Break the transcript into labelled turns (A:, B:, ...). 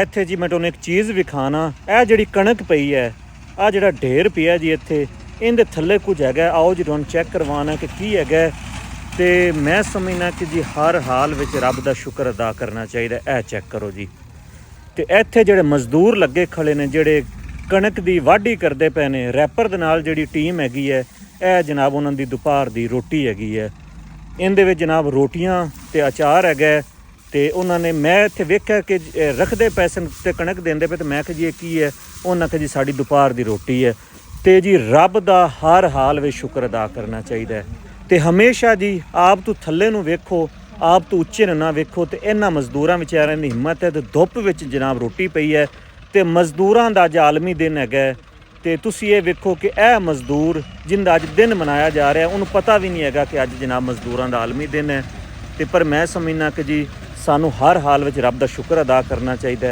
A: ਇੱਥੇ ਜੀ ਮੈਂ ਤੁਹਾਨੂੰ ਇੱਕ ਚੀਜ਼ ਵਿਖਾਣਾ। ਇਹ ਜਿਹੜੀ ਕਣਕ ਪਈ ਹੈ, ਆ ਜਿਹੜਾ ਢੇਰ ਪਿਆ ਜੀ ਇੱਥੇ, ਇਹਦੇ ਥੱਲੇ ਕੁਝ ਹੈਗਾ। ਆਓ ਜੀ ਤੁਹਾਨੂੰ ਚੈੱਕ ਕਰਵਾਉਣਾ ਕਿ ਕੀ ਹੈਗਾ। ਤੇ ਮੈਂ ਸਮਝਣਾ ਕਿ ਜੀ ਹਰ ਹਾਲ ਵਿੱਚ ਰੱਬ ਦਾ ਸ਼ੁਕਰ ਅਦਾ ਕਰਨਾ ਚਾਹੀਦਾ। ਇਹ ਚੈੱਕ ਕਰੋ ਜੀ। ਤੇ ਇੱਥੇ ਜਿਹੜੇ ਮਜ਼ਦੂਰ ਲੱਗੇ ਖੜੇ ਨੇ, ਜਿਹੜੇ ਕਣਕ ਦੀ ਵਾਢੀ ਕਰਦੇ ਪਏ ਨੇ, ਰੈਪਰ ਦੇ ਨਾਲ ਜਿਹੜੀ ਟੀਮ ਹੈਗੀ ਹੈ, ਇਹ ਜਨਾਬ ਉਹਨਾਂ ਦੀ ਦੁਪਹਿਰ ਦੀ ਰੋਟੀ ਹੈਗੀ ਹੈ। ਇਹਦੇ ਵਿੱਚ ਜਨਾਬ ਰੋਟੀਆਂ ਤੇ ਅਚਾਰ ਹੈਗਾ। ਤੇ ਉਹਨਾਂ ਨੇ, ਮੈਂ ਇੱਥੇ ਵੇਖਿਆ ਕਿ ਰੱਖਦੇ ਪੈਸੇ ਤੇ ਕਣਕ ਦਿੰਦੇ ਪਏ, ਤੇ ਮੈਂ ਕਿਹਾ ਜੀ ਇਹ ਕੀ ਹੈ। ਉਹਨਾਂ ਕਿਹਾ ਜੀ ਸਾਡੀ ਦੁਪਹਿਰ ਦੀ ਰੋਟੀ ਹੈ। ਤੇ ਜੀ ਰੱਬ ਦਾ ਹਰ ਹਾਲ ਵਿੱਚ ਸ਼ੁਕਰ ਅਦਾ ਕਰਨਾ ਚਾਹੀਦਾ ਹੈ। ਤੇ ਹਮੇਸ਼ਾ ਜੀ ਆਪ ਤੋਂ ਥੱਲੇ ਨੂੰ ਵੇਖੋ, ਆਪ ਤੋਂ ਉੱਚੇ ਨੂੰ ਨਾ ਵੇਖੋ। ਤੇ ਇਹਨਾਂ ਮਜ਼ਦੂਰਾਂ ਵਿਚਾਰਿਆਂ ਦੀ ਹਿੰਮਤ ਹੈ। ਤੇ ਧੁੱਪ ਵਿੱਚ ਜਨਾਬ ਰੋਟੀ ਪਈ ਹੈ। ਤੇ ਮਜ਼ਦੂਰਾਂ ਦਾ ਅੱਜ ਆਲਮੀ ਦਿਨ ਹੈਗਾ। ਤੇ ਤੁਸੀਂ ਇਹ ਵੇਖੋ ਕਿ ਇਹ ਮਜ਼ਦੂਰ ਜਿੰਦਾ ਅੱਜ ਦਿਨ ਮਨਾਇਆ ਜਾ ਰਿਹਾ, ਉਹਨੂੰ ਪਤਾ ਵੀ ਨਹੀਂ ਹੈਗਾ ਕਿ ਅੱਜ ਜਨਾਬ ਮਜ਼ਦੂਰਾਂ ਦਾ ਆਲਮੀ ਦਿਨ ਹੈ। ਤੇ ਪਰ ਮੈਂ ਸਮਝਣਾ ਕਿ ਜੀ ਸਾਨੂੰ ਹਰ ਹਾਲ ਵਿੱਚ ਰੱਬ ਦਾ ਸ਼ੁਕਰ ਅਦਾ ਕਰਨਾ ਚਾਹੀਦਾ ਹੈ।